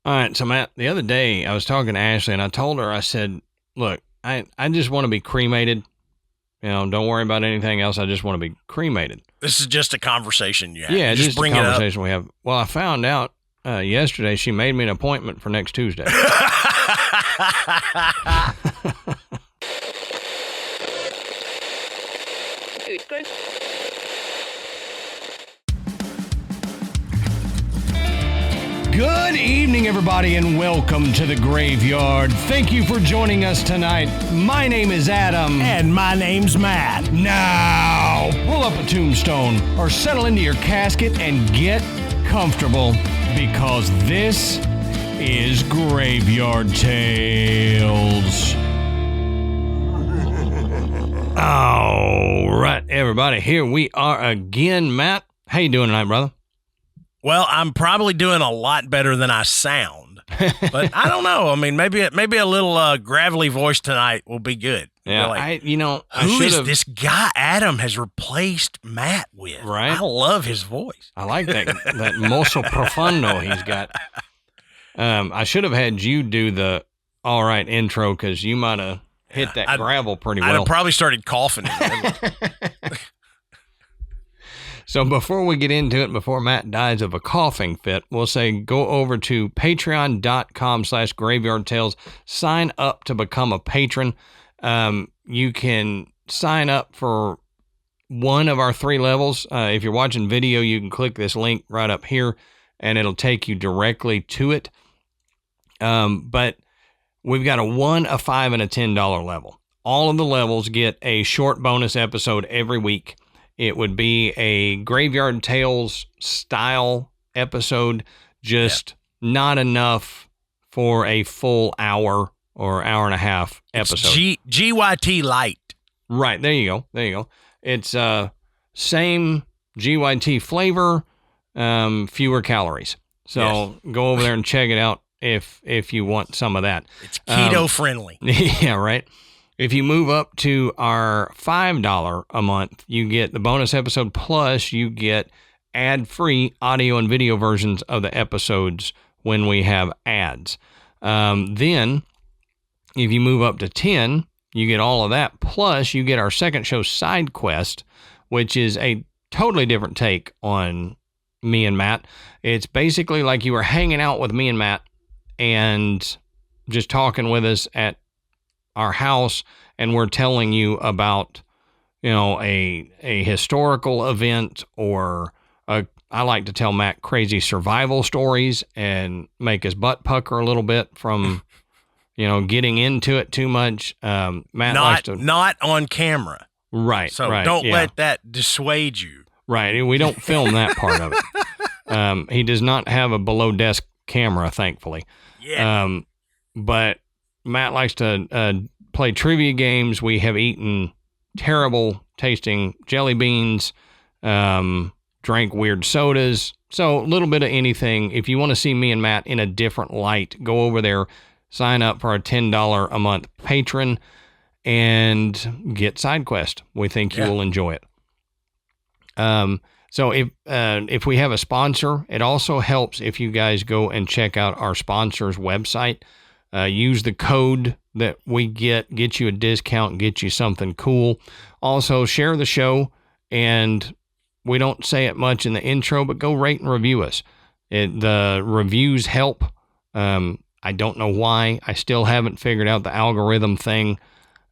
All right, so Matt, the other day I was talking to Ashley and I told her, I said, look, I just want to be cremated. You know, don't worry about anything else. I just want to be cremated. This is just a conversation you have. Yeah, you just bring a conversation we have. Well, I found out yesterday she made me an appointment for next Tuesday. Good evening, everybody, and welcome to the graveyard. Thank you for joining us tonight. My name is Adam. And my name's Matt. Now, pull up a tombstone or settle into your casket and get comfortable because this is Graveyard Tales. All right, everybody, here we are again. Matt, how you doing tonight, brother? Well, I'm probably doing a lot better than I sound, but I don't know. I mean, maybe a little gravelly voice tonight will be good. Yeah, like, who is this guy Adam has replaced Matt with? Right, I love his voice. I like that mozo profundo he's got. I should have had you do the all right intro because you might have hit that gravel pretty well. I'd have probably started coughing. So before we get into it, before Matt dies of a coughing fit, we'll say go over to patreon.com/graveyardtales. Sign up to become a patron. You can sign up for one of our 3 levels. If you're watching video, you can click this link right up here, and it'll take you directly to it. But we've got a $1, a $5, and a $10 level. All of the levels get a short bonus episode every week. It would be a Graveyard Tales style episode, just not enough for a full hour or hour and a half episode. It's GYT light. Right, there you go. It's same GYT flavor, fewer calories. So Go over there and check it out if you want some of that. It's keto friendly. Yeah, right. If you move up to our $5 a month, you get the bonus episode, plus you get ad-free audio and video versions of the episodes when we have ads. Then, if you move up to 10, you get all of that, plus you get our second show, Side Quest, which is a totally different take on me and Matt. It's basically like you were hanging out with me and Matt and just talking with us at our house, and we're telling you about, a historical event, or I like to tell Matt crazy survival stories and make his butt pucker a little bit from, getting into it too much. Matt likes to not on camera, right? So right, don't let that dissuade you. Right, we don't film that part of it. He does not have a below desk camera, thankfully. Yeah. But Matt likes to play trivia games. We have eaten terrible tasting jelly beans, drank weird sodas. So a little bit of anything. If you want to see me and Matt in a different light, go over there, sign up for our $10 a month patron, and get SideQuest. We think you will enjoy it. So if we have a sponsor, it also helps if you guys go and check out our sponsor's website. Use the code that we get you a discount, get you something cool. Also, share the show, and we don't say it much in the intro, but go rate and review us. The reviews help. I don't know why. I still haven't figured out the algorithm thing.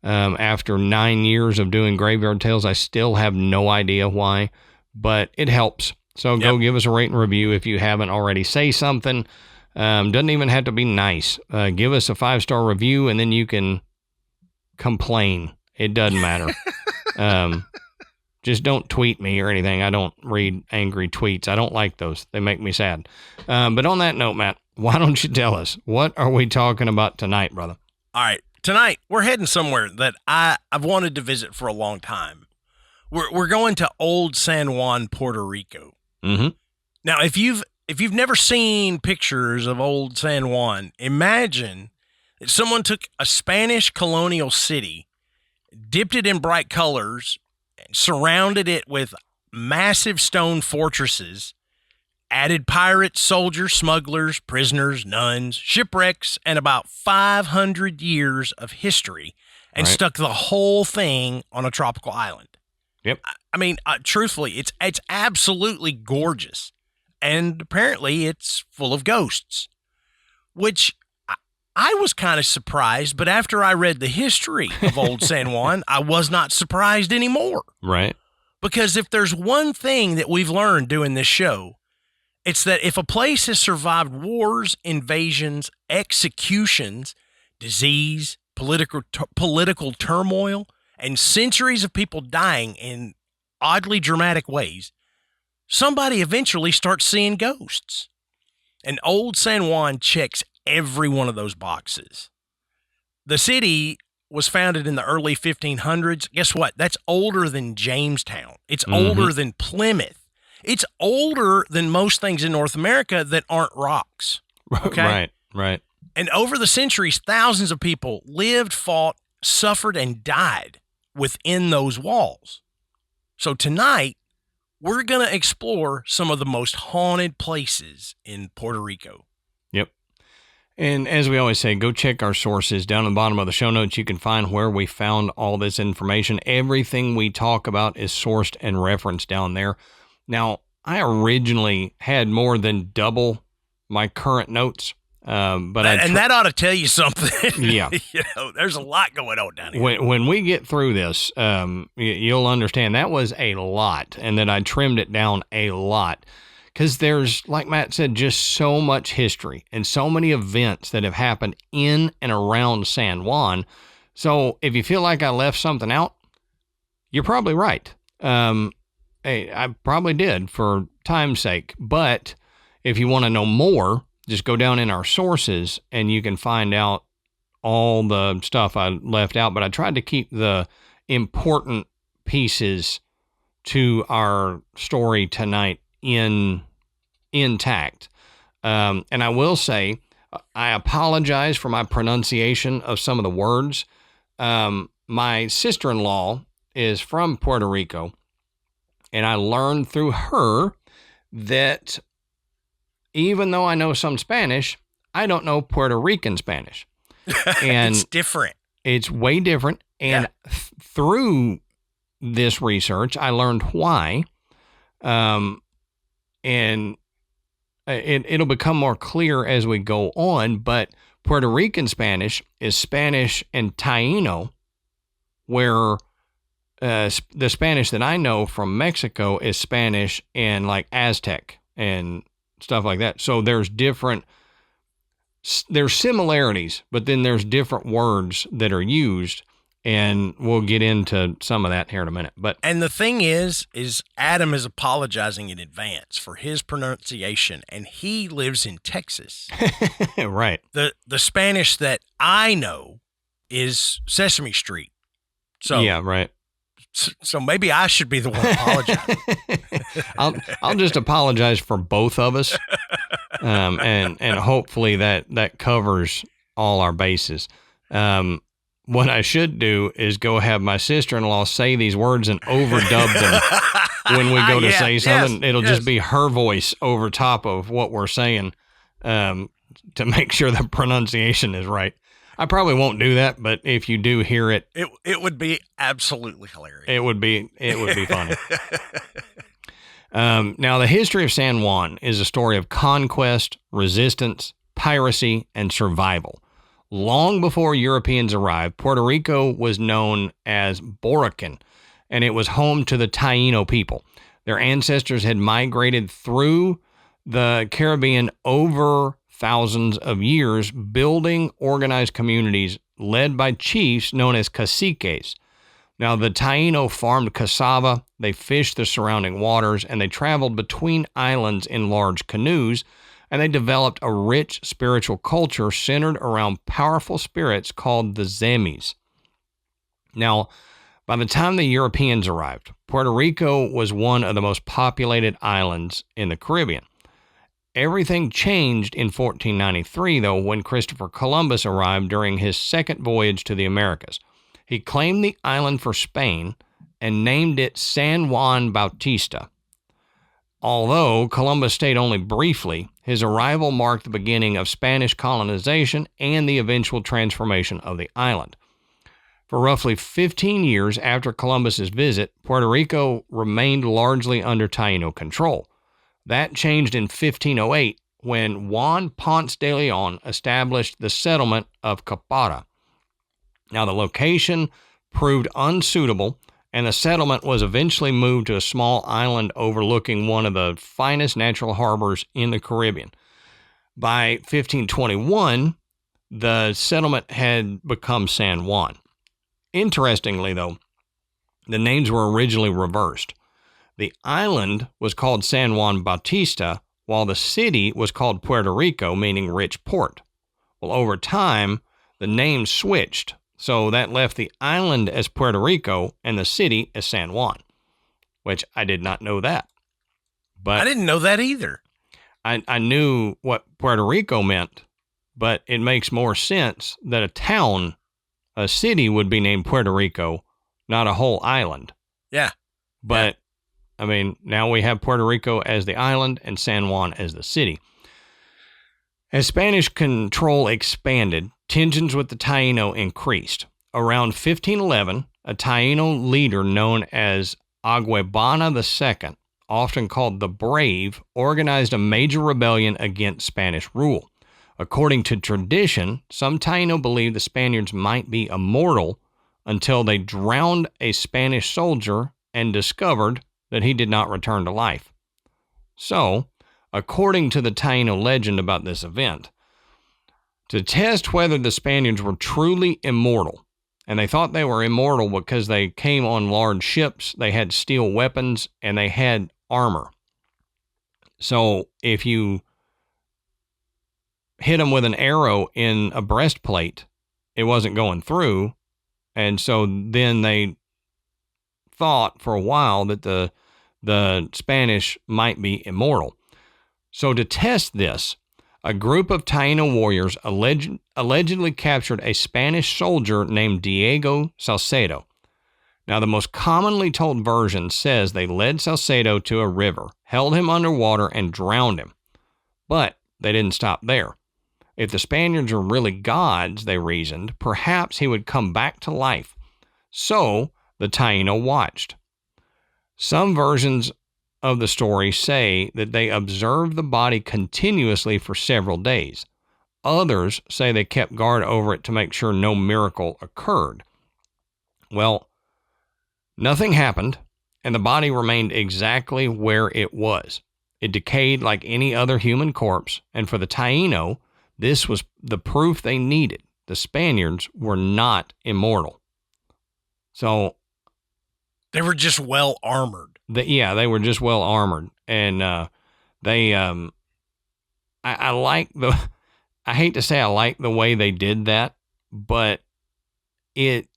After 9 years of doing Graveyard Tales, I still have no idea why, but it helps. So go give us a rate and review if you haven't already. Say something. Doesn't even have to be nice. Give us a 5-star review, and then you can complain. It doesn't matter. Just don't tweet me or anything. I don't read angry tweets. I don't like those. They make me sad. But on that note, Matt, why don't you tell us, what are we talking about tonight, brother? All right. Tonight, we're heading somewhere that I've wanted to visit for a long time. We're going to old San Juan, Puerto Rico. Mm-hmm. Now, if you've never seen pictures of old San Juan, imagine that someone took a Spanish colonial city, dipped it in bright colors, surrounded it with massive stone fortresses, added pirates, soldiers, smugglers, prisoners, nuns, shipwrecks, and about 500 years of history, and stuck the whole thing on a tropical island. Yep. I mean, truthfully, it's absolutely gorgeous. And apparently it's full of ghosts, which I was kind of surprised. But after I read the history of Old San Juan, I was not surprised anymore. Right. Because if there's one thing that we've learned doing this show, it's that if a place has survived wars, invasions, executions, disease, political turmoil, and centuries of people dying in oddly dramatic ways, somebody eventually starts seeing ghosts. And Old San Juan checks every one of those boxes. The city was founded in the early 1500s. Guess what? That's older than Jamestown. It's older than Plymouth. It's older than most things in North America that aren't rocks. Okay? Right. And over the centuries, thousands of people lived, fought, suffered, and died within those walls. So tonight, we're going to explore some of the most haunted places in Puerto Rico. Yep. And as we always say, go check our sources. Down at the bottom of the show notes, you can find where we found all this information. Everything we talk about is sourced and referenced down there. Now, I originally had more than double my current notes. That ought to tell you something. Yeah. There's a lot going on down here. When we get through this, you'll understand that was a lot, and that I trimmed it down a lot, because there's, like Matt said, just so much history and so many events that have happened in and around San Juan. So if you feel like I left something out, you're probably right. I probably did for time's sake, but if you want to know more, just go down in our sources and you can find out all the stuff I left out. But I tried to keep the important pieces to our story tonight intact. And I will say, I apologize for my pronunciation of some of the words. My sister-in-law is from Puerto Rico, and I learned through her that even though I know some Spanish, I don't know Puerto Rican Spanish. And it's different. It's way different. And through this research, I learned why. And it'll become more clear as we go on. But Puerto Rican Spanish is Spanish and Taíno, where the Spanish that I know from Mexico is Spanish and like Aztec and stuff like that. So there's similarities, but then there's different words that are used, and we'll get into some of that here in a minute. And the thing is Adam is apologizing in advance for his pronunciation, and he lives in Texas. Right. The Spanish that I know is Sesame Street. So yeah, right. So maybe I should be the one apologizing. I'll just apologize for both of us, and hopefully that covers all our bases. What I should do is go have my sister-in-law say these words and overdub them when we go to say something. It'll just be her voice over top of what we're saying, to make sure the pronunciation is right. I probably won't do that, but if you do hear it, it would be absolutely hilarious. It would be funny. Now, the history of San Juan is a story of conquest, resistance, piracy, and survival. Long before Europeans arrived, Puerto Rico was known as Borican, and it was home to the Taíno people. Their ancestors had migrated through the Caribbean over thousands of years, building organized communities led by chiefs known as caciques. Now, the Taíno farmed cassava, they fished the surrounding waters, and they traveled between islands in large canoes, and they developed a rich spiritual culture centered around powerful spirits called the Zemis. Now, by the time the Europeans arrived, Puerto Rico was one of the most populated islands in the Caribbean. Everything changed in 1493, though, when Christopher Columbus arrived during his second voyage to the Americas. He claimed the island for Spain and named it San Juan Bautista. Although Columbus stayed only briefly, his arrival marked the beginning of Spanish colonization and the eventual transformation of the island. For roughly 15 years after Columbus's visit, Puerto Rico remained largely under Taíno control. That changed in 1508 when Juan Ponce de Leon established the settlement of Capara. Now, the location proved unsuitable, and the settlement was eventually moved to a small island overlooking one of the finest natural harbors in the Caribbean. By 1521, the settlement had become San Juan. Interestingly, though, the names were originally reversed. The island was called San Juan Bautista, while the city was called Puerto Rico, meaning rich port. Well, over time, the names switched, so that left the island as Puerto Rico and the city as San Juan, which I did not know that. But I didn't know that either. I knew what Puerto Rico meant, but it makes more sense that a city would be named Puerto Rico, not a whole island. Yeah. But, I mean, now we have Puerto Rico as the island and San Juan as the city. As Spanish control expanded, tensions with the Taíno increased. Around 1511, a Taíno leader known as Aguebana II, often called the Brave, organized a major rebellion against Spanish rule. According to tradition, some Taíno believed the Spaniards might be immortal until they drowned a Spanish soldier and discovered that he did not return to life. So, according to the Taíno legend about this event, to test whether the Spaniards were truly immortal, and they thought they were immortal because they came on large ships, they had steel weapons, and they had armor. So if you hit them with an arrow in a breastplate, it wasn't going through, and so then they thought for a while that the Spanish might be immortal. So to test this, a group of Taíno warriors allegedly captured a Spanish soldier named Diego Salcedo. Now, the most commonly told version says they led Salcedo to a river, held him underwater, and drowned him. But they didn't stop there. If the Spaniards were really gods, they reasoned, perhaps he would come back to life. So the Taíno watched. Some versions of the story say that they observed the body continuously for several days. Others say they kept guard over it to make sure no miracle occurred. Well, nothing happened, and the body remained exactly where it was. It decayed like any other human corpse, and for the Taíno, this was the proof they needed. The Spaniards were not immortal. So they were just well armored. They were just well armored, and I like I hate to say I like the way they did that, but it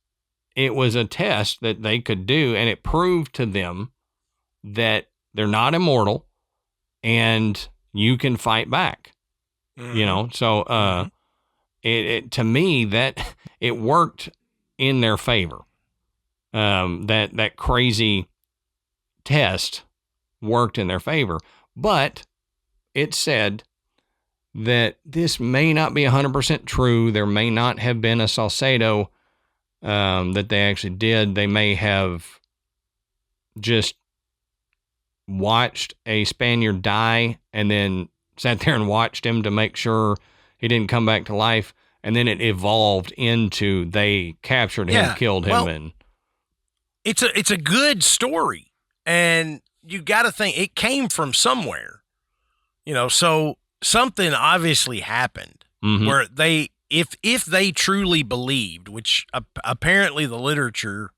was a test that they could do, and it proved to them that they're not immortal, and you can fight back. Mm-hmm. You know, so it to me that it worked in their favor. That crazy test worked in their favor, but it said that this may not be 100% true. There may not have been a Salcedo that they actually did. They may have just watched a Spaniard die and then sat there and watched him to make sure he didn't come back to life, and then it evolved into they captured him, killed him, and it's a good story. And you got to think it came from somewhere, you know, so something obviously happened where they, if they truly believed, which apparently the literature,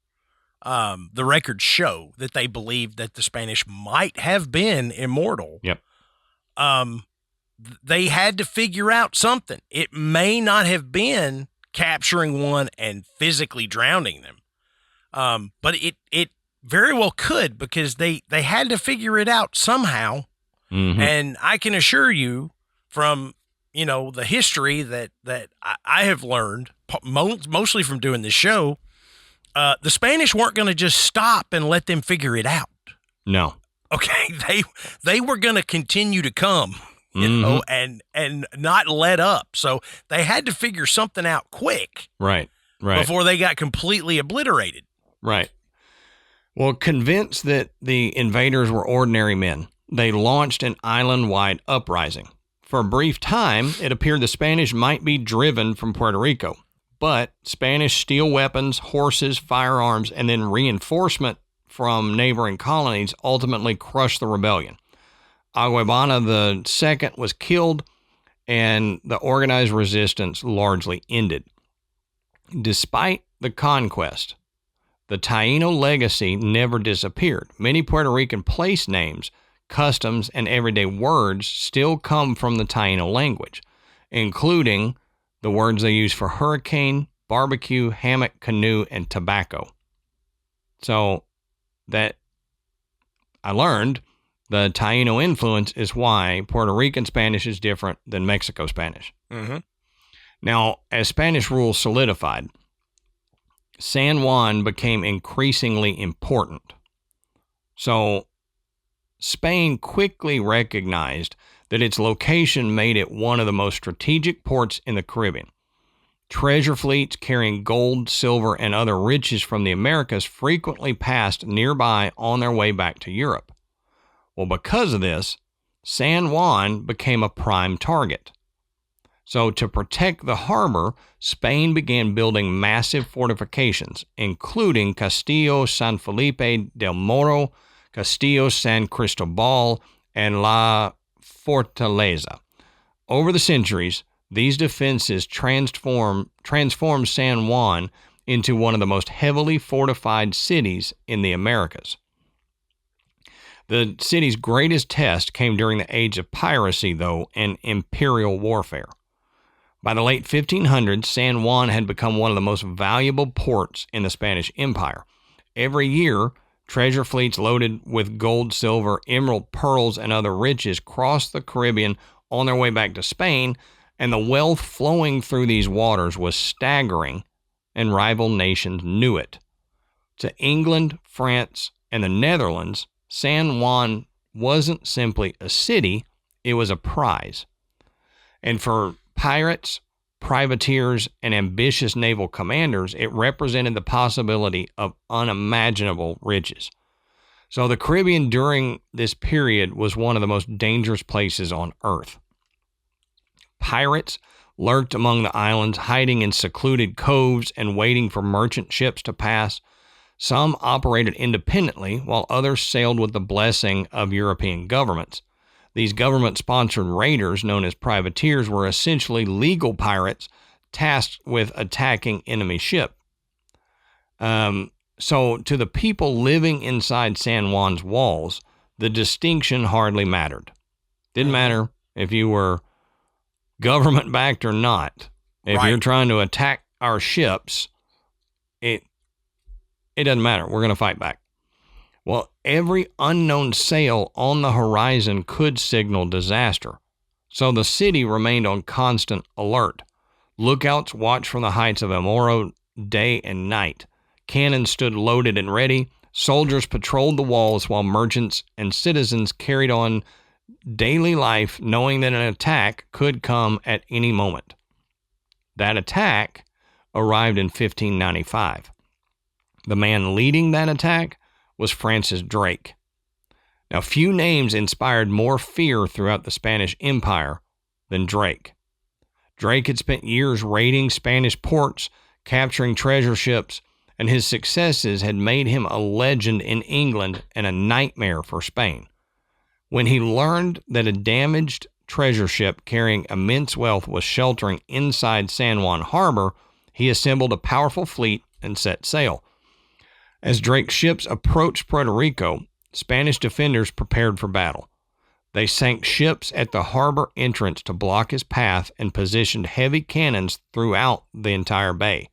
the records show that they believed that the Spanish might have been immortal. Yep. They had to figure out something. It may not have been capturing one and physically drowning them. But it very well could, because they had to figure it out somehow. Mm-hmm. And I can assure you from, you know, the history that I have learned, mostly from doing this show, the Spanish weren't going to just stop and let them figure it out. No. Okay, they were going to continue to come, you know, and not let up. So they had to figure something out quick, right, before they got completely obliterated. Right. Well, convinced that the invaders were ordinary men, they launched an island-wide uprising. For a brief time, it appeared the Spanish might be driven from Puerto Rico, but Spanish steel weapons, horses, firearms, and then reinforcement from neighboring colonies ultimately crushed the rebellion. Aguabana II was killed, and the organized resistance largely ended. Despite the conquest, the Taíno legacy never disappeared. Many Puerto Rican place names, customs, and everyday words still come from the Taíno language, including the words they use for hurricane, barbecue, hammock, canoe, and tobacco. So that I learned the Taíno influence is why Puerto Rican Spanish is different than Mexico Spanish. Mm-hmm. Now, as Spanish rule solidified, San Juan became increasingly important. So Spain quickly recognized that its location made it one of the most strategic ports in the Caribbean. Treasure fleets carrying gold, silver, and other riches from the Americas frequently passed nearby on their way back to Europe. Well, because of this, San Juan became a prime target. So to protect the harbor, Spain began building massive fortifications, including Castillo San Felipe del Moro, Castillo San Cristobal, and La Fortaleza. Over the centuries, these defenses transformed San Juan into one of the most heavily fortified cities in the Americas. The city's greatest test came during the age of piracy, though, and imperial warfare. By the late 1500s, San Juan had become one of the most valuable ports in the Spanish Empire. Every year, treasure fleets loaded with gold, silver, emerald, pearls, and other riches crossed the Caribbean on their way back to Spain, and the wealth flowing through these waters was staggering, and rival nations knew it. To England, France, and the Netherlands, San Juan wasn't simply a city, it was a prize. And for pirates, privateers, and ambitious naval commanders, it represented the possibility of unimaginable riches. So the Caribbean during this period was one of the most dangerous places on Earth. Pirates lurked among the islands, hiding in secluded coves and waiting for merchant ships to pass. Some operated independently, while others sailed with the blessing of European governments. These government-sponsored raiders, known as privateers, were essentially legal pirates tasked with attacking enemy ship. So to the people living inside San Juan's walls, the distinction hardly mattered. Didn't matter if you were government-backed or not. If you're trying to attack our ships, it doesn't matter. We're going to fight back. Well, every unknown sail on the horizon could signal disaster. So the city remained on constant alert. Lookouts watched from the heights of El Morro day and night. Cannons stood loaded and ready. Soldiers patrolled the walls while merchants and citizens carried on daily life, knowing that an attack could come at any moment. That attack arrived in 1595. The man leading that attack was Francis Drake. Now, few names inspired more fear throughout the Spanish Empire than Drake. Drake had spent years raiding Spanish ports, capturing treasure ships, and his successes had made him a legend in England and a nightmare for Spain. When he learned that a damaged treasure ship carrying immense wealth was sheltering inside San Juan Harbor, he assembled a powerful fleet and set sail. As Drake's ships approached Puerto Rico, Spanish defenders prepared for battle. They sank ships at the harbor entrance to block his path and positioned heavy cannons throughout the entire bay.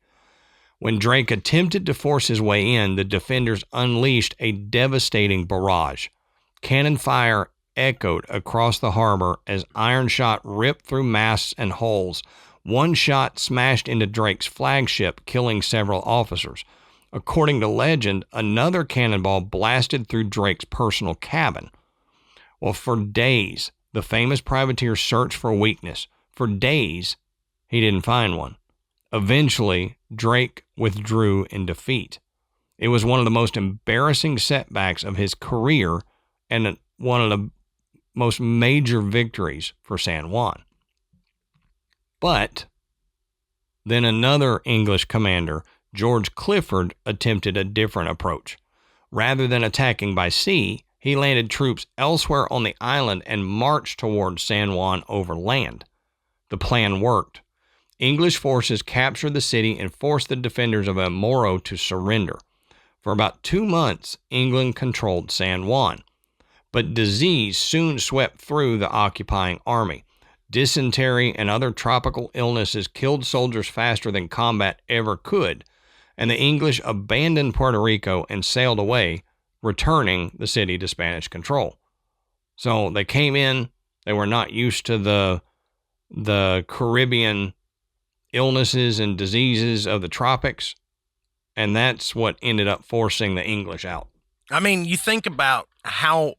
When Drake attempted to force his way in, the defenders unleashed a devastating barrage. Cannon fire echoed across the harbor as iron shot ripped through masts and hulls. One shot smashed into Drake's flagship, killing several officers. According to legend, another cannonball blasted through Drake's personal cabin. Well, for days, the famous privateer searched for a weakness. For days, he didn't find one. Eventually, Drake withdrew in defeat. It was one of the most embarrassing setbacks of his career and one of the most major victories for San Juan. But then another English commander, George Clifford, attempted a different approach. Rather than attacking by sea, he landed troops elsewhere on the island and marched towards San Juan over land. The plan worked. English forces captured the city and forced the defenders of El Morro to surrender. For about 2 months, England controlled San Juan. But disease soon swept through the occupying army. Dysentery and other tropical illnesses killed soldiers faster than combat ever could, and the English abandoned Puerto Rico and sailed away, returning the city to Spanish control. So they came in, they were not used to the Caribbean illnesses and diseases of the tropics, and that's what ended up forcing the English out. I mean, you think about how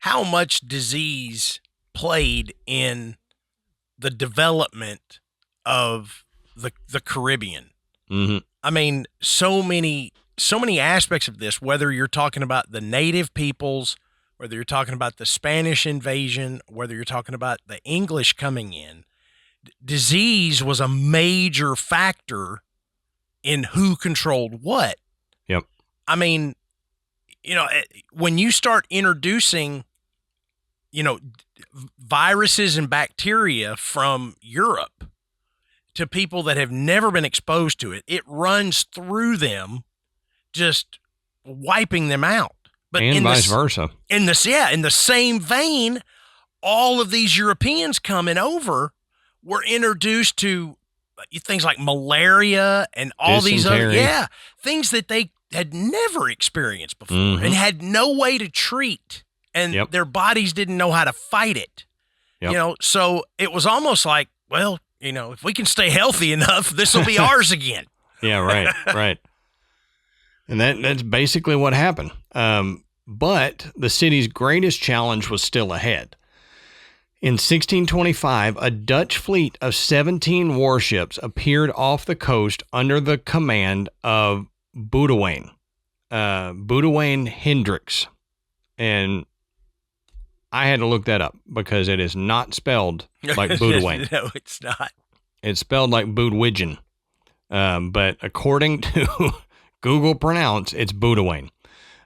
much disease played in the development of the Caribbean. Mm-hmm. I mean, so many aspects of this, whether you're talking about the native peoples, whether you're talking about the Spanish invasion, whether you're talking about the English coming in, disease was a major factor in who controlled what. Yep. I mean, when you start introducing, viruses and bacteria from Europe to people that have never been exposed to it, it runs through them, just wiping them out. But and vice versa. In the same vein, all of these Europeans coming over were introduced to things like malaria and all these other things that they had never experienced before and had no way to treat, and their bodies didn't know how to fight it. Yep. So it was almost like, well, if we can stay healthy enough, this will be ours again. Yeah, right, right. And that's basically what happened. But the city's greatest challenge was still ahead. In 1625, a Dutch fleet of 17 warships appeared off the coast under the command of Boudewijn Hendricks. And I had to look that up because it is not spelled like Boudewijn. No, it's not. It's spelled like Boudewijn. But according to Google Pronounce, it's Boudewijn.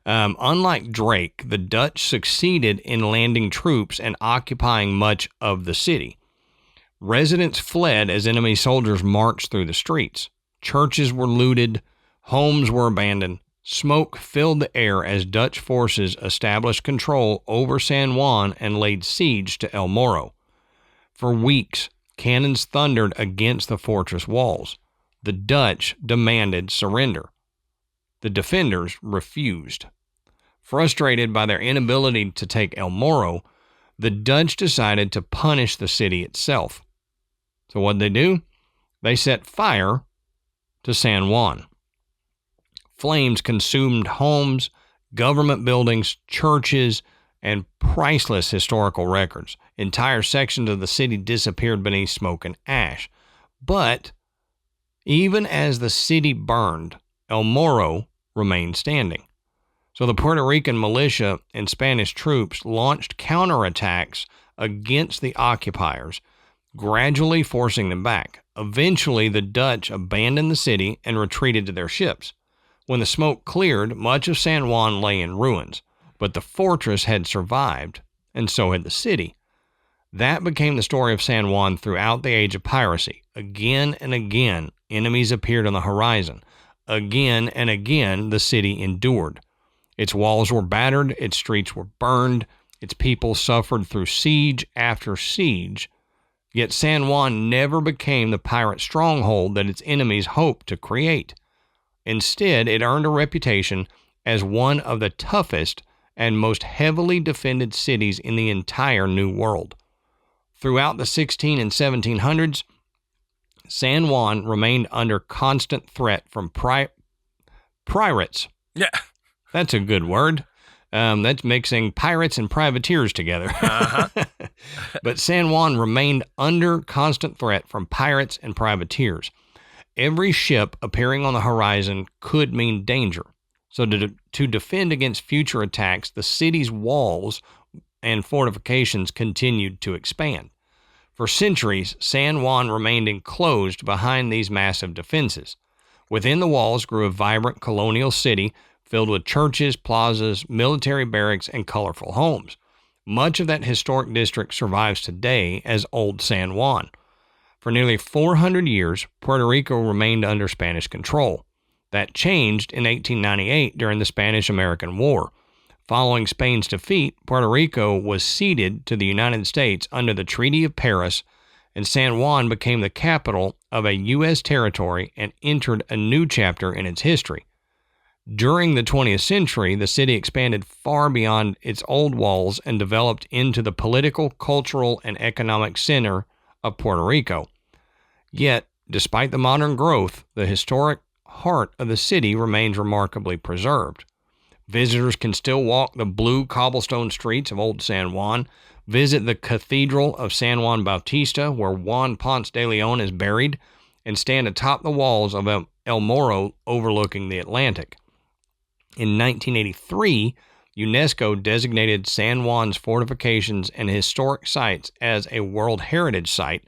Unlike Drake, the Dutch succeeded in landing troops and occupying much of the city. Residents fled as enemy soldiers marched through the streets. Churches were looted, homes were abandoned. Smoke filled the air as Dutch forces established control over San Juan and laid siege to El Morro. For weeks, cannons thundered against the fortress walls. The Dutch demanded surrender. The defenders refused. Frustrated by their inability to take El Morro, the Dutch decided to punish the city itself. So what did they do? They set fire to San Juan. Flames consumed homes, government buildings, churches, and priceless historical records. Entire sections of the city disappeared beneath smoke and ash. But even as the city burned, El Morro remained standing. So the Puerto Rican militia and Spanish troops launched counterattacks against the occupiers, gradually forcing them back. Eventually, the Dutch abandoned the city and retreated to their ships. When the smoke cleared, much of San Juan lay in ruins, but the fortress had survived, and so had the city. That became the story of San Juan throughout the age of piracy. Again and again, enemies appeared on the horizon. Again and again, the city endured. Its walls were battered, its streets were burned, its people suffered through siege after siege. Yet San Juan never became the pirate stronghold that its enemies hoped to create. Instead, it earned a reputation as one of the toughest and most heavily defended cities in the entire New World. Throughout the 1600s and 1700s, San Juan remained under constant threat from pirates. Yeah. That's a good word. That's mixing pirates and privateers together. Uh-huh. But San Juan remained under constant threat from pirates and privateers. Every ship appearing on the horizon could mean danger. So to defend against future attacks, the city's walls and fortifications continued to expand. For centuries, San Juan remained enclosed behind these massive defenses. Within the walls grew a vibrant colonial city filled with churches, plazas, military barracks, and colorful homes. Much of that historic district survives today as Old San Juan. For nearly 400 years, Puerto Rico remained under Spanish control. That changed in 1898 during the Spanish-American War. Following Spain's defeat, Puerto Rico was ceded to the United States under the Treaty of Paris, and San Juan became the capital of a U.S. territory and entered a new chapter in its history. During the 20th century, the city expanded far beyond its old walls and developed into the political, cultural, and economic center of Puerto Rico. Yet, despite the modern growth, the historic heart of the city remains remarkably preserved. Visitors can still walk the blue cobblestone streets of Old San Juan, visit the Cathedral of San Juan Bautista, where Juan Ponce de Leon is buried, and stand atop the walls of El Morro overlooking the Atlantic. In 1983, UNESCO designated San Juan's fortifications and historic sites as a World Heritage Site,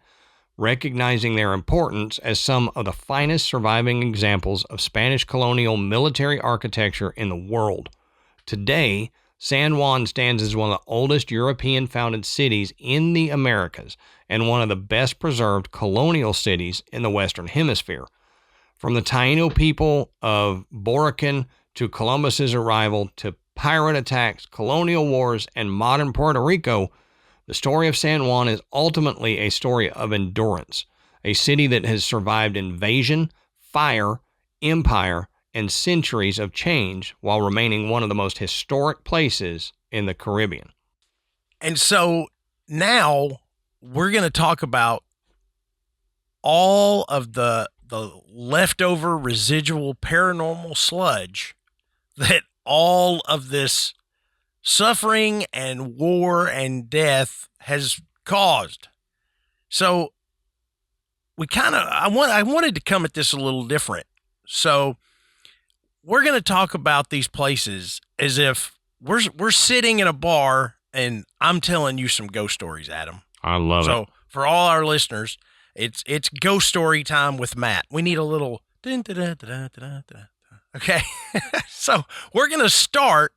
recognizing their importance as some of the finest surviving examples of Spanish colonial military architecture in the world. Today, San Juan stands as one of the oldest European-founded cities in the Americas and one of the best preserved colonial cities in the Western Hemisphere. From the Taino people of Borican to Columbus's arrival to pirate attacks, colonial wars, and modern Puerto Rico, the story of San Juan is ultimately a story of endurance, a city that has survived invasion, fire, empire, and centuries of change while remaining one of the most historic places in the Caribbean. And so now we're going to talk about all of the leftover residual paranormal sludge that all of this suffering and war and death has caused. So I wanted to come at this a little different. So we're going to talk about these places as if we're sitting in a bar and I'm telling you some ghost stories, Adam. I love it. So for all our listeners, it's ghost story time with Matt. We need a little okay. So we're going to start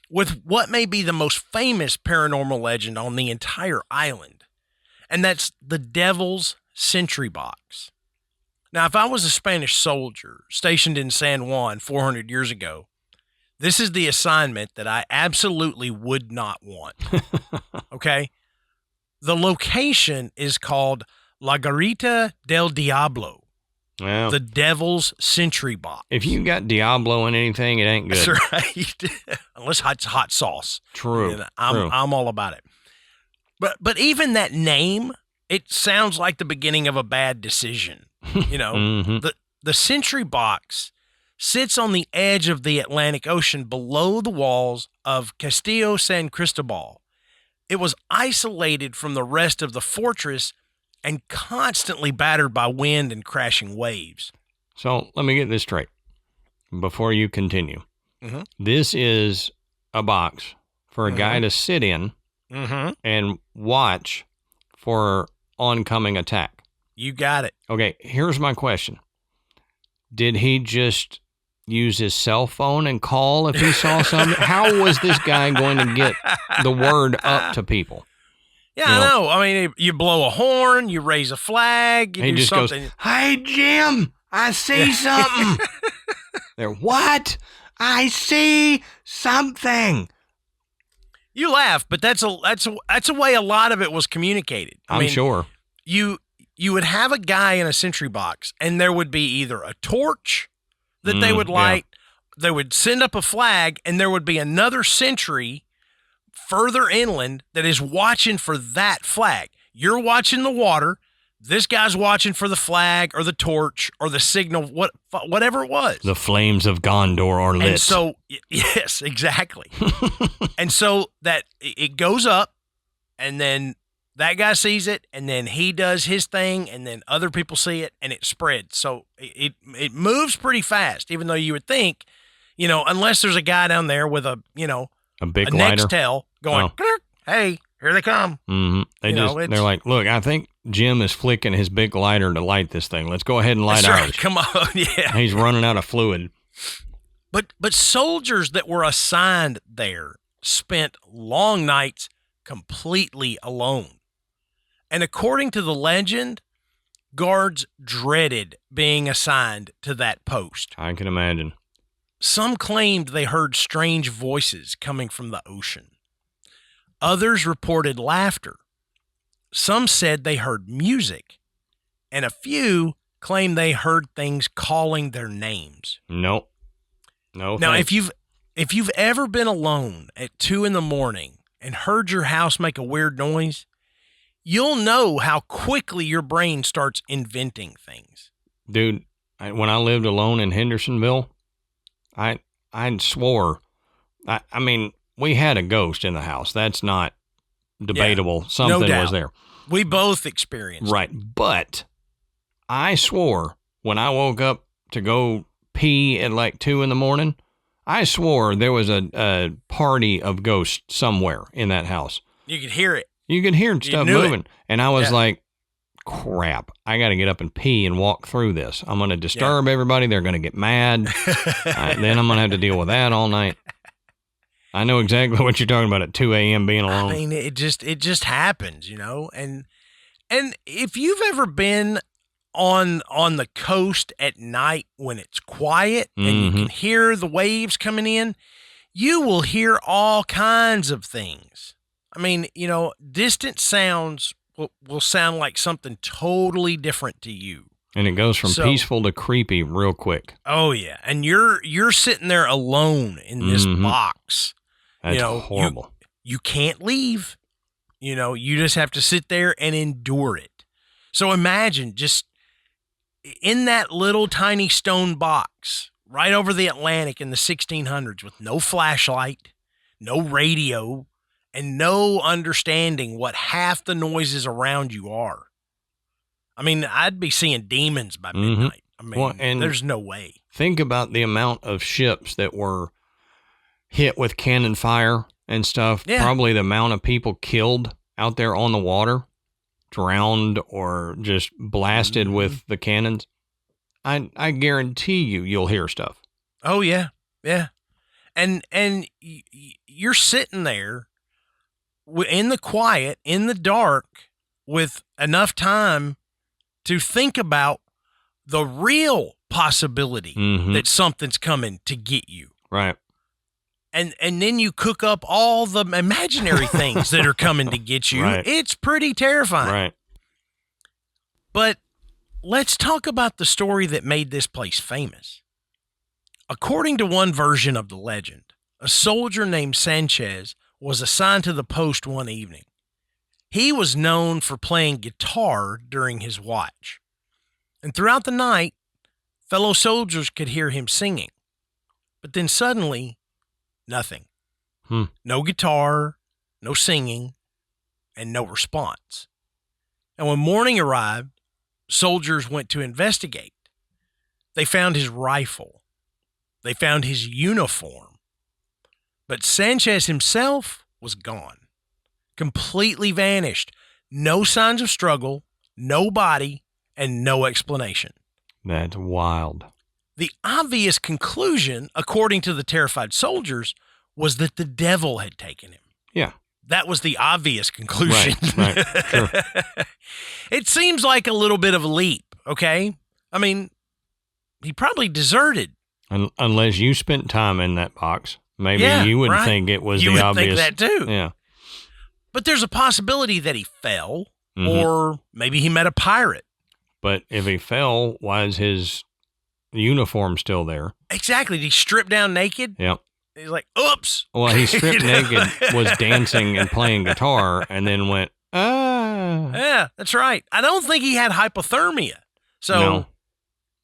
with what may be the most famous paranormal legend on the entire island, and that's the Devil's Sentry Box. Now, if I was a Spanish soldier stationed in San Juan 400 years ago, this is the assignment that I absolutely would not want. Okay? The location is called La Garita del Diablo. Well, the Devil's Sentry Box. If you got Diablo in anything, it ain't good. That's right. Unless it's hot sauce. True. And I'm all about it. But even that name, it sounds like the beginning of a bad decision. You know, Mm-hmm. the Sentry Box sits on the edge of the Atlantic Ocean below the walls of Castillo San Cristobal. It was isolated from the rest of the fortress and constantly battered by wind and crashing waves. So let me get this straight before you continue. Mm-hmm. This is a box for a Mm-hmm. guy to sit in and watch for oncoming attack. You got it. Okay, here's my question. Did he just use his cell phone and call if he saw something? How was this guy going to get the word up to people? Yeah, I know. I mean, you blow a horn, you raise a flag, you he do just something. goes, "Hey, Jim, I see something." There, what? I see something. You laugh, but that's a way a lot of it was communicated. I I'm mean, sure. You would have a guy in a sentry box, and there would be either a torch that they would light, they would send up a flag, and there would be another sentry further inland that is watching for that flag. You're watching the water. This guy's watching for the flag or the torch or the signal, whatever it was. The flames of Gondor are lit. And so, yes, exactly. And so that it goes up, and then that guy sees it, and then he does his thing, and then other people see it, and it spreads. So it moves pretty fast, even though you would think, unless there's a guy down there with a big lighter, Nextel going, hey, here they come. Mm-hmm. They're like, look, I think Jim is flicking his big lighter to light this thing. Let's go ahead and light ours. Right. Come on, yeah. He's running out of fluid. But soldiers that were assigned there spent long nights completely alone. And according to the legend, guards dreaded being assigned to that post. I can imagine. Some claimed they heard strange voices coming from the ocean. Others reported laughter. Some said they heard music. And a few claimed they heard things calling their names. Nope. No. Now, thanks. if you've ever been alone at 2 a.m. and heard your house make a weird noise, you'll know how quickly your brain starts inventing things. Dude, when I lived alone in Hendersonville, I swore. I mean, we had a ghost in the house. That's not debatable. Yeah, something no doubt. was there. We both experienced right. it. But I swore when I woke up to go pee at like 2 a.m, I swore there was a party of ghosts somewhere in that house. You could hear it. You could hear stuff moving. It. And I was like, crap, I got to get up and pee and walk through this. I'm going to disturb everybody. They're going to get mad. Then I'm going to have to deal with that all night. I know exactly what you're talking about at 2 a.m. being alone. I mean, it just happens, and if you've ever been on the coast at night when it's quiet and you can hear the waves coming in, you will hear all kinds of things. I mean, distant sounds will sound like something totally different to you. And it goes from peaceful to creepy real quick. Oh yeah, and you're sitting there alone in this box. That's horrible. You can't leave. You just have to sit there and endure it. So imagine just in that little tiny stone box right over the Atlantic in the 1600s with no flashlight, no radio, and no understanding what half the noises around you are. I mean, I'd be seeing demons by midnight. I mean, there's no way. Think about the amount of ships that were hit with cannon fire and stuff. Yeah. Probably the amount of people killed out there on the water, drowned or just blasted with the cannons. I guarantee you'll hear stuff. Oh yeah. Yeah. And you're sitting there in the quiet, in the dark, with enough time to think about the real possibility that something's coming to get you. Right. And then you cook up all the imaginary things that are coming to get you. Right. It's pretty terrifying. Right. But let's talk about the story that made this place famous. According to one version of the legend, a soldier named Sanchez was assigned to the post one evening. He was known for playing guitar during his watch. And throughout the night, fellow soldiers could hear him singing. But then suddenly, nothing. No guitar, no singing, and no response. And when morning arrived, soldiers went to investigate. They found his rifle. They found his uniform. But Sanchez himself was gone. Completely vanished. No signs of struggle, no body, and no explanation. That's wild. The obvious conclusion, according to the terrified soldiers, was that the devil had taken him. Yeah. That was the obvious conclusion. Right. Sure. It seems like a little bit of a leap, okay? I mean, he probably deserted. Unless you spent time in that box. Maybe you would think it was the obvious. You would think that too. Yeah. But there's a possibility that he fell, or maybe he met a pirate. But if he fell, why is his uniform still there? Exactly. Did he strip down naked? Yep. He's like, oops. Well, he stripped naked, was dancing and playing guitar, and then went, Yeah, that's right. I don't think he had hypothermia. So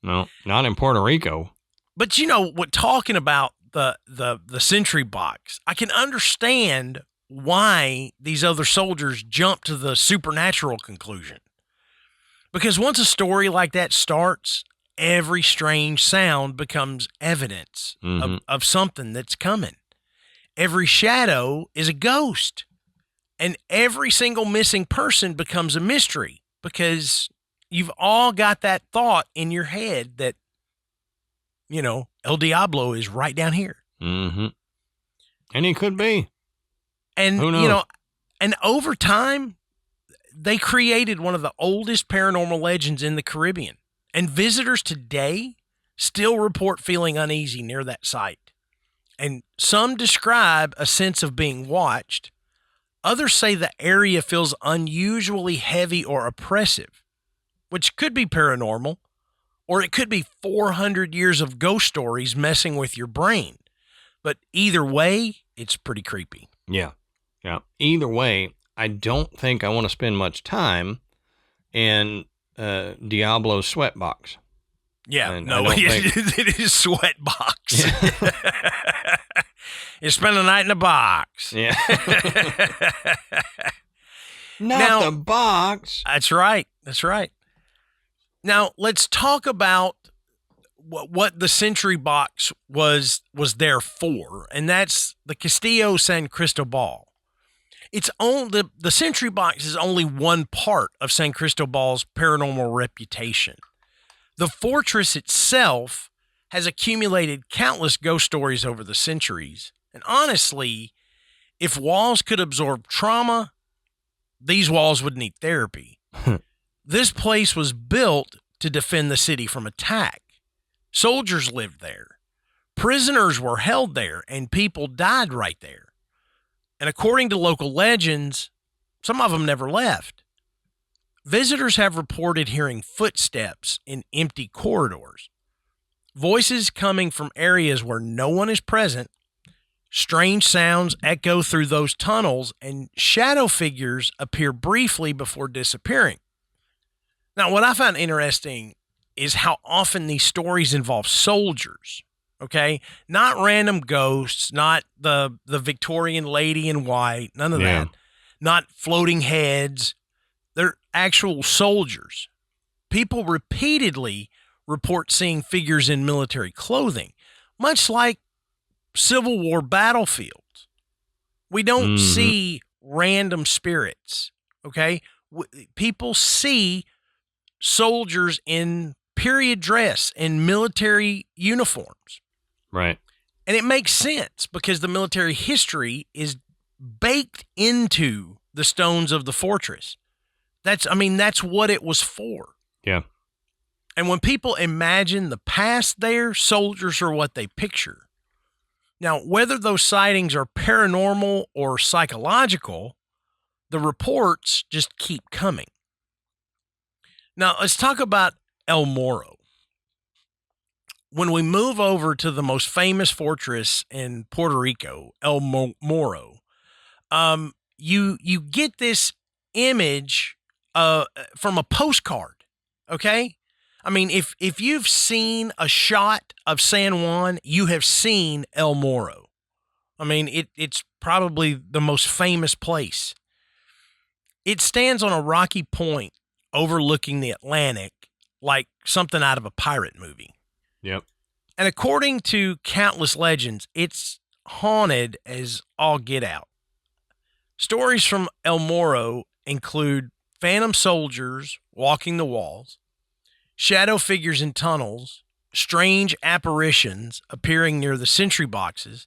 no, not in Puerto Rico. But what, talking about the sentry box, I can understand why these other soldiers jump to the supernatural conclusion. Because once a story like that starts, every strange sound becomes evidence of something that's coming. Every shadow is a ghost. And every single missing person becomes a mystery because you've all got that thought in your head that, El Diablo is right down here. Mm-hmm. And he could be. And, who knows? And over time, they created one of the oldest paranormal legends in the Caribbean. And visitors today still report feeling uneasy near that site. And some describe a sense of being watched. Others say the area feels unusually heavy or oppressive, which could be paranormal, or it could be 400 years of ghost stories messing with your brain. But either way, it's pretty creepy. Yeah. Either way, I don't think I want to spend much time in Diablo's sweat box. Yeah, and no, it is sweat box. Yeah. You spend the night in the box. Yeah. Not the box. That's right. Now, let's talk about what the sentry box was there for, and that's the Castillo San Cristobal. The sentry box is only one part of San Cristobal's paranormal reputation. The fortress itself has accumulated countless ghost stories over the centuries. And honestly, if walls could absorb trauma, these walls would need therapy. This place was built to defend the city from attack. Soldiers lived there. Prisoners were held there, and people died right there. And according to local legends, some of them never left. Visitors have reported hearing footsteps in empty corridors, voices coming from areas where no one is present. Strange sounds echo through those tunnels, and shadow figures appear briefly before disappearing. Now, what I find interesting is how often these stories involve soldiers, okay? Not random ghosts, not the Victorian lady in white, none of that. Not floating heads. They're actual soldiers. People repeatedly report seeing figures in military clothing, much like Civil War battlefields. We don't see random spirits, okay? People see soldiers in period dress and military uniforms. Right. And it makes sense because the military history is baked into the stones of the fortress. That's what it was for. Yeah. And when people imagine the past there, soldiers are what they picture. Now, whether those sightings are paranormal or psychological, the reports just keep coming. Now, let's talk about El Morro. When we move over to the most famous fortress in Puerto Rico, El Morro, you get this image from a postcard, okay? I mean, if you've seen a shot of San Juan, you have seen El Morro. I mean, it's probably the most famous place. It stands on a rocky point overlooking the Atlantic like something out of a pirate movie. Yep. And according to countless legends, it's haunted as all get out. Stories from El Morro include phantom soldiers walking the walls, shadow figures in tunnels, strange apparitions appearing near the sentry boxes,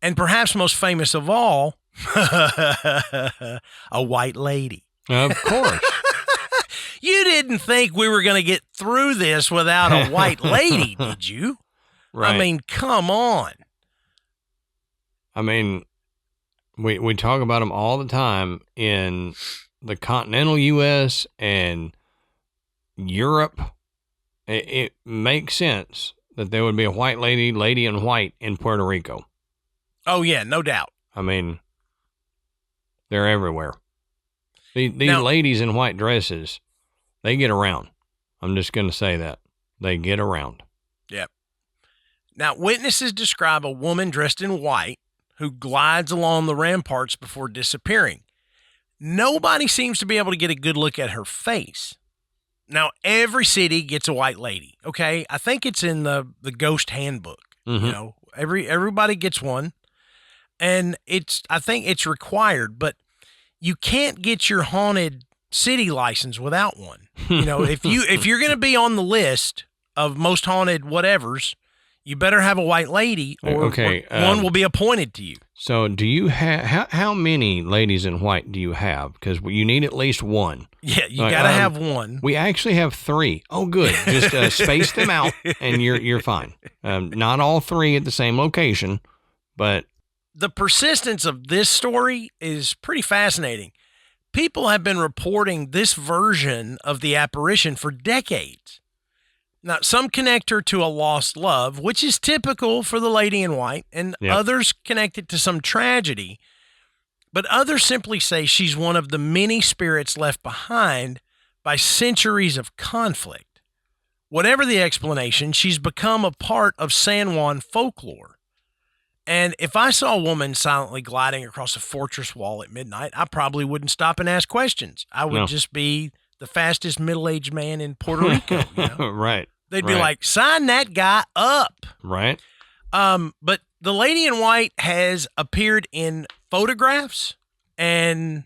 and perhaps most famous of all, a white lady. Of course. You didn't think we were going to get through this without a white lady, did you? Right. I mean, come on. I mean, we talk about them all the time in the continental U.S. and Europe. It makes sense that there would be a white lady in white in Puerto Rico. Oh, yeah, no doubt. I mean, they're everywhere. These ladies in white dresses, they get around. I'm just going to say that. They get around. Yep. Now, witnesses describe a woman dressed in white who glides along the ramparts before disappearing. Nobody seems to be able to get a good look at her face. Now, every city gets a white lady, okay? I think it's in the ghost handbook. Mm-hmm. You know, everybody gets one. And I think it's required, but you can't get your haunted city license without one. You know, if you're going to be on the list of most haunted whatevers, you better have a white lady, or one will be appointed to you. So, do you have how many ladies in white do you have? Because you need at least one. Yeah, you got to have one. We actually have 3. Oh, good. Just space them out, and you're fine. Not all 3 at the same location, but the persistence of this story is pretty fascinating. People have been reporting this version of the apparition for decades. Now, some connect her to a lost love, which is typical for the lady in white, and others connect it to some tragedy. But others simply say she's one of the many spirits left behind by centuries of conflict. Whatever the explanation, she's become a part of San Juan folklore. And if I saw a woman silently gliding across a fortress wall at midnight, I probably wouldn't stop and ask questions. I would just be the fastest middle-aged man in Puerto Rico. You know? Right. They'd be like, sign that guy up. Right. But the lady in white has appeared in photographs, and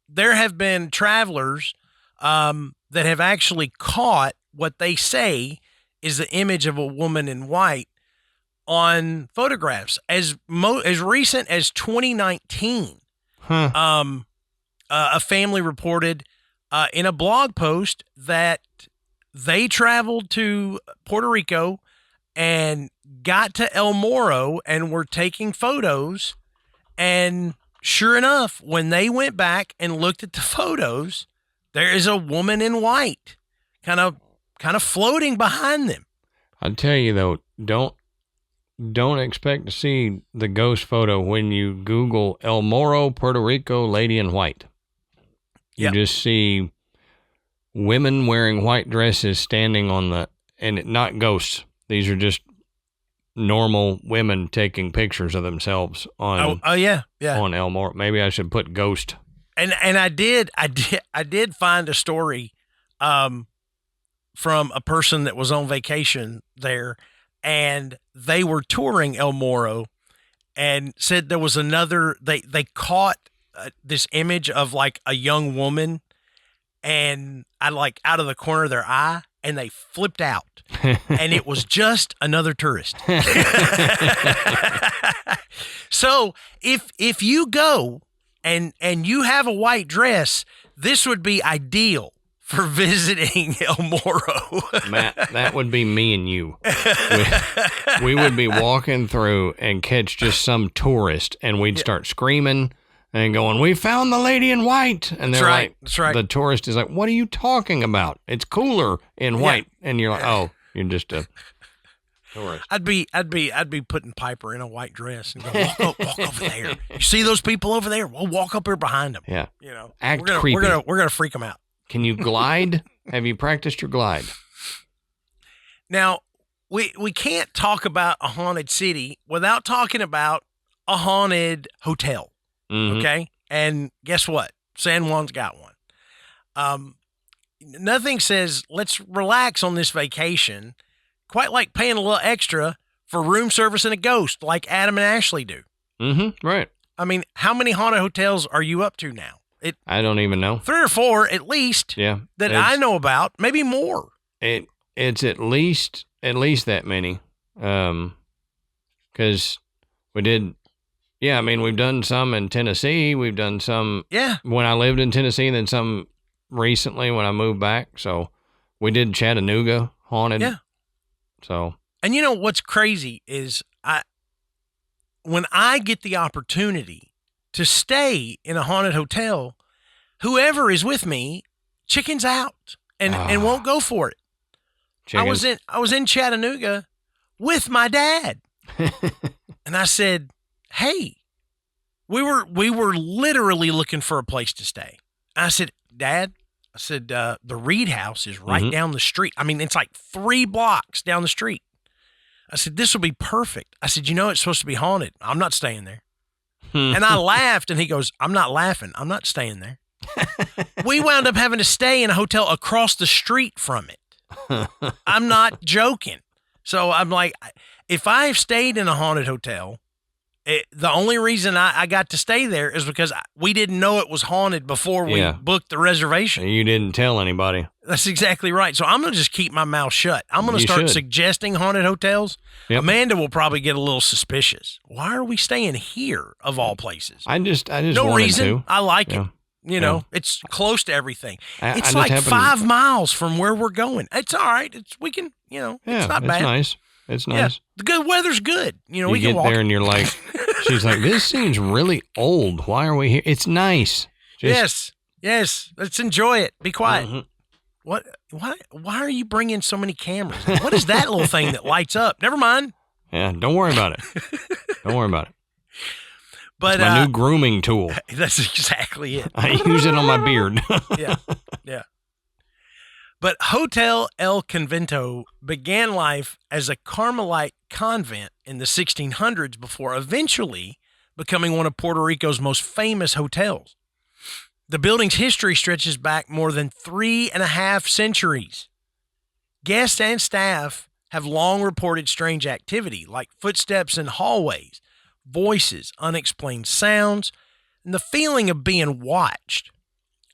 there have been travelers that have actually caught what they say is the image of a woman in white on photographs as recent as 2019. A family reported in a blog post that they traveled to Puerto Rico and got to El Morro and were taking photos. And sure enough, when they went back and looked at the photos, there is a woman in white kind of floating behind them. I'll tell you though, don't expect to see the ghost photo when you Google El Morro, Puerto Rico, lady in white. You just see women wearing white dresses standing on and not ghosts. These are just normal women taking pictures of themselves on on El Morro. Maybe I should put ghost. And I did find a story from a person that was on vacation there, and they were touring El Morro and said there was another, they caught this image of like a young woman, and out of the corner of their eye, and they flipped out, and it was just another tourist. So if you go and you have a white dress, this would be ideal for visiting El Morro. Matt, that would be me and you. We would be walking through and catch just some tourist, and we'd start screaming and going, "We found the lady in white!" And they're like, "That's right." The tourist is like, "What are you talking about? It's cooler in white." And you're like, "Oh, you're just a tourist." I'd be putting Piper in a white dress and go, walk over there. You see those people over there? We'll walk up here behind them. Yeah, you know, act creepy. We're gonna freak them out. Can you glide? Have you practiced your glide? Now, we can't talk about a haunted city without talking about a haunted hotel. Mm-hmm. Okay? And guess what? San Juan's got one. Nothing says let's relax on this vacation quite like paying a little extra for room service and a ghost like Adam and Ashley do. Mm-hmm. Right. I mean, how many haunted hotels are you up to now? I don't even know. 3 or 4 at least. Yeah. That I know about, maybe more. It's at least that many. 'Cause we did. Yeah, I mean, we've done some in Tennessee. We've done some when I lived in Tennessee, and then some recently when I moved back. So we did Chattanooga haunted. Yeah. So. And you know what's crazy is when I get the opportunity to stay in a haunted hotel, whoever is with me chickens out and won't go for it. Chickens. I was in Chattanooga with my dad. And I said, "Hey, we were literally looking for a place to stay. I said, Dad, I said, the Reed House is right down the street. I mean, it's like 3 blocks down the street. I said, this will be perfect. I said, it's supposed to be haunted. I'm not staying there. And I laughed, and he goes, I'm not laughing. I'm not staying there. We wound up having to stay in a hotel across the street from it. I'm not joking. So I'm like, if I have stayed in a haunted hotel, the only reason I got to stay there is because we didn't know it was haunted before we booked the reservation. You didn't tell anybody. That's exactly right. So I'm going to just keep my mouth shut. I'm going to start suggesting haunted hotels. Yep. Amanda will probably get a little suspicious. Why are we staying here of all places? I just no reason. To. I like it. It's close to everything. It's like 5 miles from where we're going. It's all right. It's not bad. It's nice. Yeah, the good weather's good. You we get can walk. there and you're like, she's like, this seems really old. Why are we here? It's nice. Yes. Let's enjoy it. Be quiet. Mm-hmm. What? Why are you bringing so many cameras? What is that little thing that lights up? Never mind. Yeah, don't worry about it. Don't worry about it. But it's my new grooming tool. That's exactly it. I use it on my beard. Yeah. But Hotel El Convento began life as a Carmelite convent in the 1600s before eventually becoming one of Puerto Rico's most famous hotels. The building's history stretches back more than 3.5 centuries. Guests and staff have long reported strange activity like footsteps in hallways, voices, unexplained sounds, and the feeling of being watched.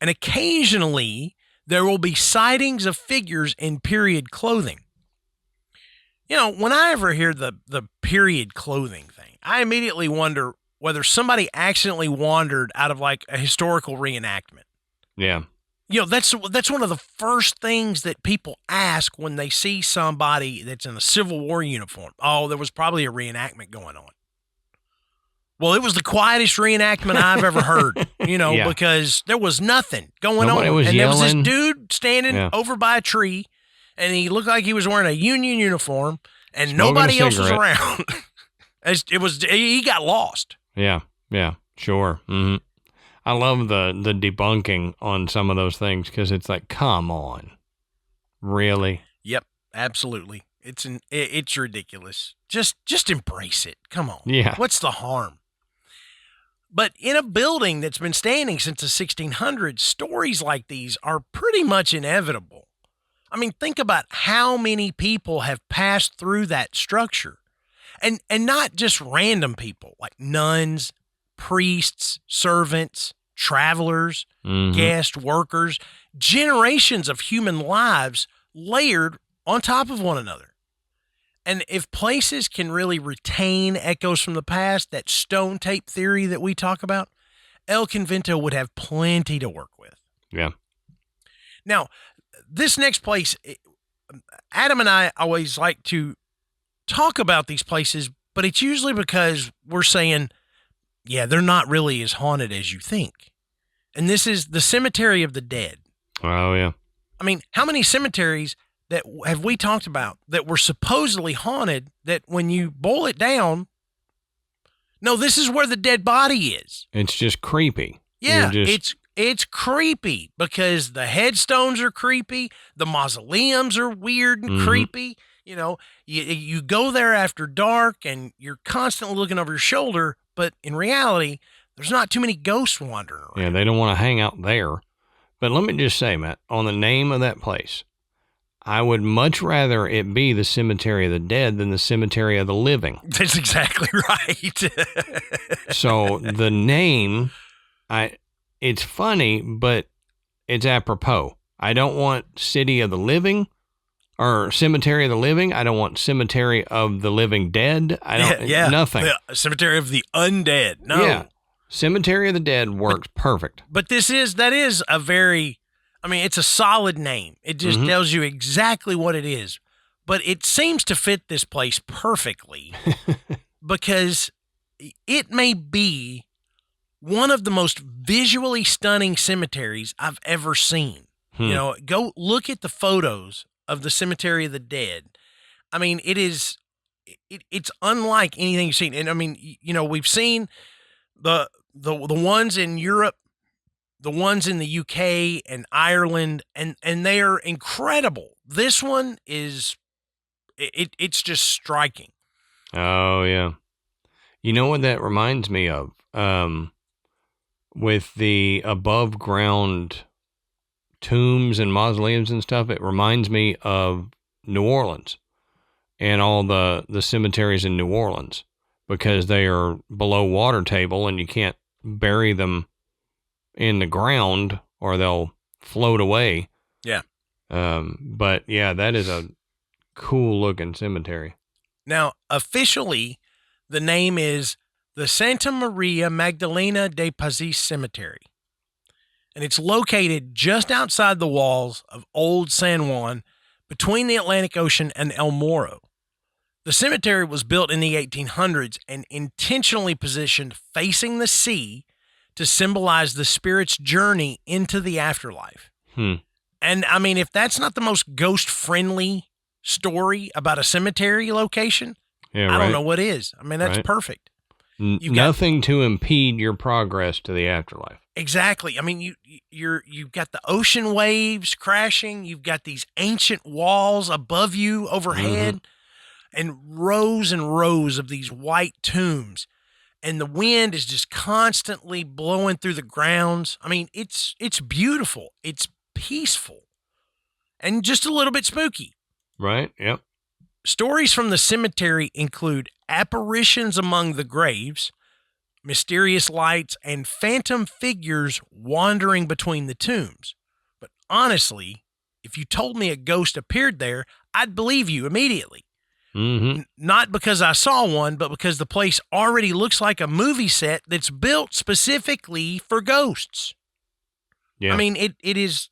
And occasionally, there will be sightings of figures in period clothing. When I ever hear the period clothing thing, I immediately wonder whether somebody accidentally wandered out of like a historical reenactment. Yeah. That's one of the first things that people ask when they see somebody that's in a Civil War uniform. Oh, there was probably a reenactment going on. Well, it was the quietest reenactment I've ever heard, because there was nothing going on. Was and yelling. There was this dude standing over by a tree, and he looked like he was wearing a Union uniform, and nobody else was around. He got lost. Yeah, sure. Mm-hmm. I love the debunking on some of those things because it's like, come on, really? Yep, absolutely. It's ridiculous. Just embrace it. Come on. Yeah. What's the harm? But in a building that's been standing since the 1600s, stories like these are pretty much inevitable. I mean, think about how many people have passed through that structure. And not just random people, like nuns, priests, servants, travelers, guest workers, generations of human lives layered on top of one another. And if places can really retain echoes from the past, that stone tape theory that we talk about, El Convento would have plenty to work with. Yeah. Now, this next place, Adam and I always like to talk about these places, but it's usually because we're saying, yeah, they're not really as haunted as you think. And this is the Cemetery of the Dead. Oh, yeah. I mean, how many cemeteries that have we talked about that were supposedly haunted that when you boil it down, no, this is where the dead body is. It's just creepy. Yeah, it's creepy because the headstones are creepy. The mausoleums are weird and creepy. You go there after dark and you're constantly looking over your shoulder, but in reality, there's not too many ghosts wandering around. Yeah, they don't want to hang out there. But let me just say, Matt, on the name of that place, I would much rather it be the Cemetery of the Dead than the Cemetery of the Living. That's exactly right. So the name, it's funny, but it's apropos. I don't want City of the Living or Cemetery of the Living. I don't want Cemetery of the Living Dead. I don't, nothing. The Cemetery of the Undead. No. Yeah. Cemetery of the Dead works perfect. But that is a very, it's a solid name. It just tells you exactly what it is. But it seems to fit this place perfectly because it may be one of the most visually stunning cemeteries I've ever seen. Go look at the photos of the Cemetery of the Dead. It's unlike anything you've seen. And we've seen the ones in Europe the ones in the UK and Ireland, and they are incredible. This one is, it's just striking. Oh, yeah. You know what that reminds me of? With the above ground tombs and mausoleums and stuff, it reminds me of New Orleans and all the cemeteries in New Orleans, because they are below water table and you can't bury them in the ground or they'll float away. Yeah. But yeah, that is a cool looking cemetery. Now, officially, the name is the Santa Maria Magdalena de Pazis Cemetery, and it's located just outside the walls of Old San Juan, between the Atlantic Ocean and El Morro. The cemetery was built in the 1800s and intentionally positioned facing the sea to symbolize the spirit's journey into the afterlife. And I mean, if that's not the most ghost-friendly story about a cemetery location, Yeah, I don't know what is. I mean, that's perfect. Nothing to impede your progress to the afterlife. Exactly. I mean, you've got the ocean waves crashing. You've got these ancient walls above you overhead, and rows of these white tombs. And the wind is just constantly blowing through the grounds. I mean, it's beautiful. It's peaceful and just a little bit spooky. Right? Yep. Stories from the cemetery include apparitions among the graves, mysterious lights, and phantom figures wandering between the tombs. But honestly, if you told me a ghost appeared there, I'd believe you immediately. Not because I saw one, but because the place already looks like a movie set that's built specifically for ghosts. Yeah. I mean, it is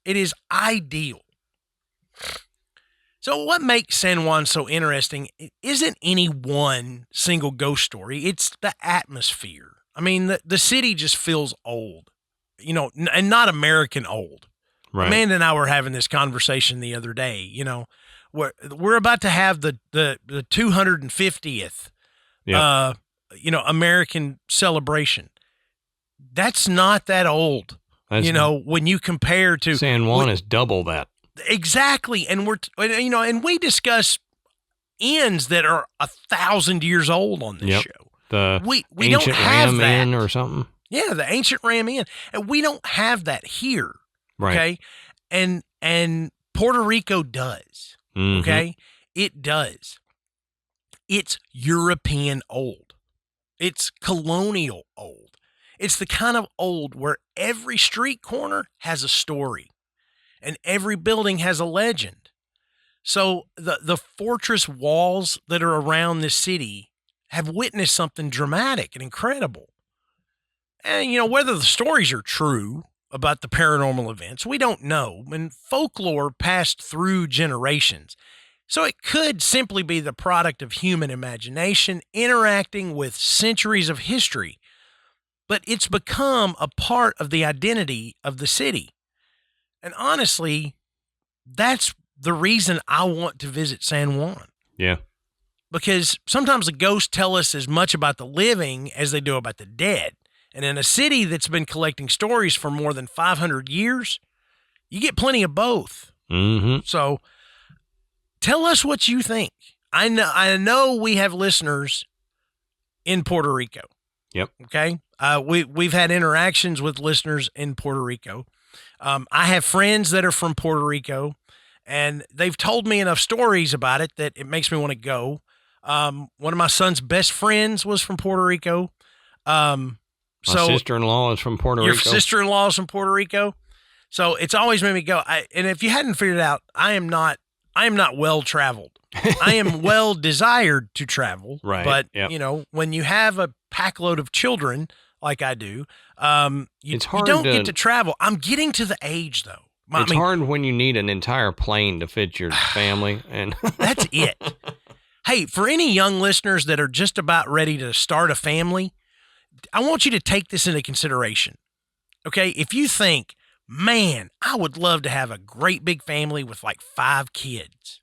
ideal. So what makes San Juan so interesting isn't any one single ghost story. It's the atmosphere. I mean, the city just feels old, and not American old. Right. Amanda and I were having this conversation the other day. We're about to have the 250th, American celebration. That's not that old. When you compare to San Juan is double that. Exactly. And and we discuss inns that are 1,000 years old on this show. The we ancient don't have Ram that. Inn or something. Yeah, the ancient Ram Inn. And we don't have that here. Right. Okay. And Puerto Rico does. Okay. It does. It's European old. It's colonial old. It's the kind of old where every street corner has a story and every building has a legend. So the fortress walls that are around this city have witnessed something dramatic and incredible. And, whether the stories are true about the paranormal events, we don't know. And folklore passed through generations. So it could simply be the product of human imagination interacting with centuries of history. But it's become a part of the identity of the city. And honestly, that's the reason I want to visit San Juan. Yeah. Because sometimes the ghosts tell us as much about the living as they do about the dead. And in a city that's been collecting stories for more than 500 years, you get plenty of both. So tell us what you think. I know we have listeners in Puerto Rico. Yep. Okay. We've had interactions with listeners in Puerto Rico. I have friends that are from Puerto Rico, and they've told me enough stories about it that it makes me want to go. One of my son's best friends was from Puerto Rico. My sister-in-law is from Puerto Rico. Your sister-in-law is from Puerto Rico. So it's always made me go. And if you hadn't figured it out, I am not well traveled. I am well desired to travel. Right. But when you have a packload of children like I do, you don't get to travel. I'm getting to the age though. It's hard when you need an entire plane to fit your family, and that's it. Hey, for any young listeners that are just about ready to start a family, I want you to take this into consideration. Okay, if you think, man, I would love to have a great big family with like 5 kids.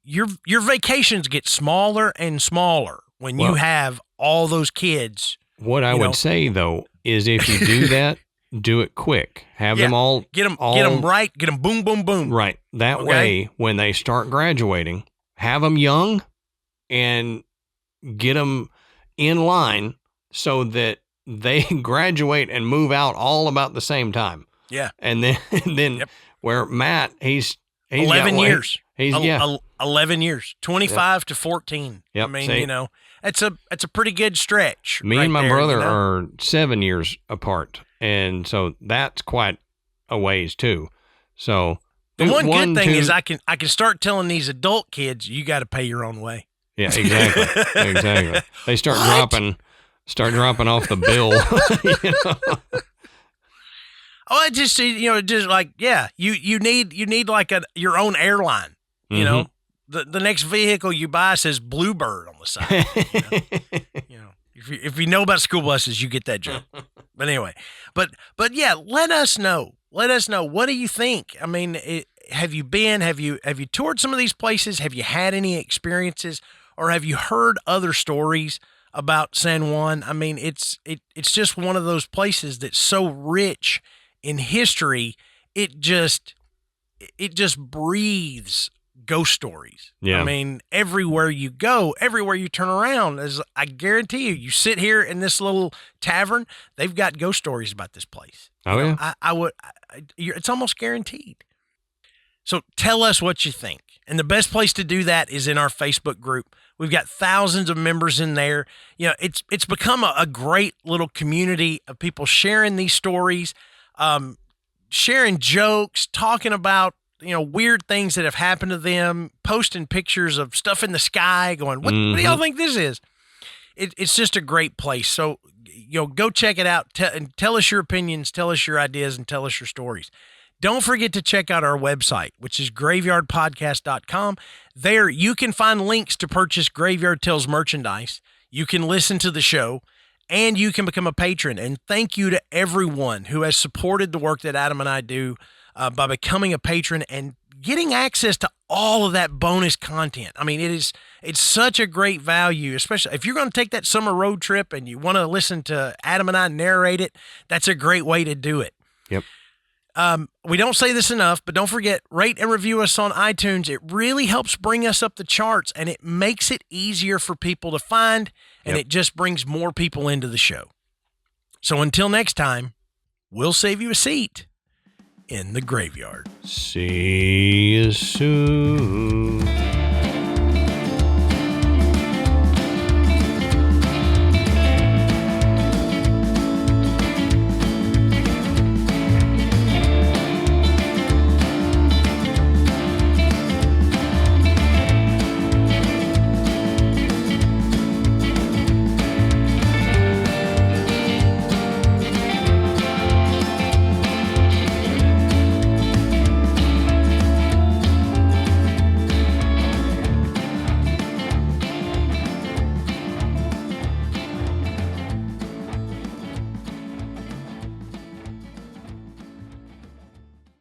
Your vacations get smaller and smaller when you have all those kids. What I would say though is if you do that, do it quick. Have them all get them right, get them boom, boom, boom. Right. That way, when they start graduating, have them young and get them in line so that they graduate and move out all about the same time. Yeah. And then where Matt, he's 11 years. He's 11 years, 25 to 14. Yep. I mean, it's a pretty good stretch. Me and my brother are 7 years apart. And so that's quite a ways too. So the one good thing is I can start telling these adult kids, you got to pay your own way. Yeah, exactly. Exactly. They start dropping off the bill. Oh, it just like, you need like your own airline. You know, the next vehicle you buy says Bluebird on the side. If you know about school buses, you get that joke. But anyway, but yeah, let us know. Let us know. What do you think? I mean, have you been? Have you toured some of these places? Have you had any experiences, or have you heard other stories about San Juan? I mean, it's just one of those places that's so rich in history. It just breathes ghost stories. Yeah. I mean, everywhere you go, everywhere you turn around, I guarantee you sit here in this little tavern, they've got ghost stories about this place. Oh, yeah. It's almost guaranteed. So tell us what you think. And the best place to do that is in our Facebook group. We've got thousands of members in there. It's become a great little community of people sharing these stories, sharing jokes, talking about weird things that have happened to them, posting pictures of stuff in the sky, going, what do y'all think this is? It's just a great place. So, go check it out and tell us your opinions, tell us your ideas, and tell us your stories. Don't forget to check out our website, which is graveyardpodcast.com. There you can find links to purchase Graveyard Tales merchandise. You can listen to the show, and you can become a patron. And thank you to everyone who has supported the work that Adam and I do by becoming a patron and getting access to all of that bonus content. I mean, it's such a great value, especially if you're going to take that summer road trip and you want to listen to Adam and I narrate it. That's a great way to do it. Yep. We don't say this enough, but don't forget, rate and review us on iTunes. It really helps bring us up the charts, and it makes it easier for people to find, and it just brings more people into the show. So until next time, we'll save you a seat in the graveyard. See you soon.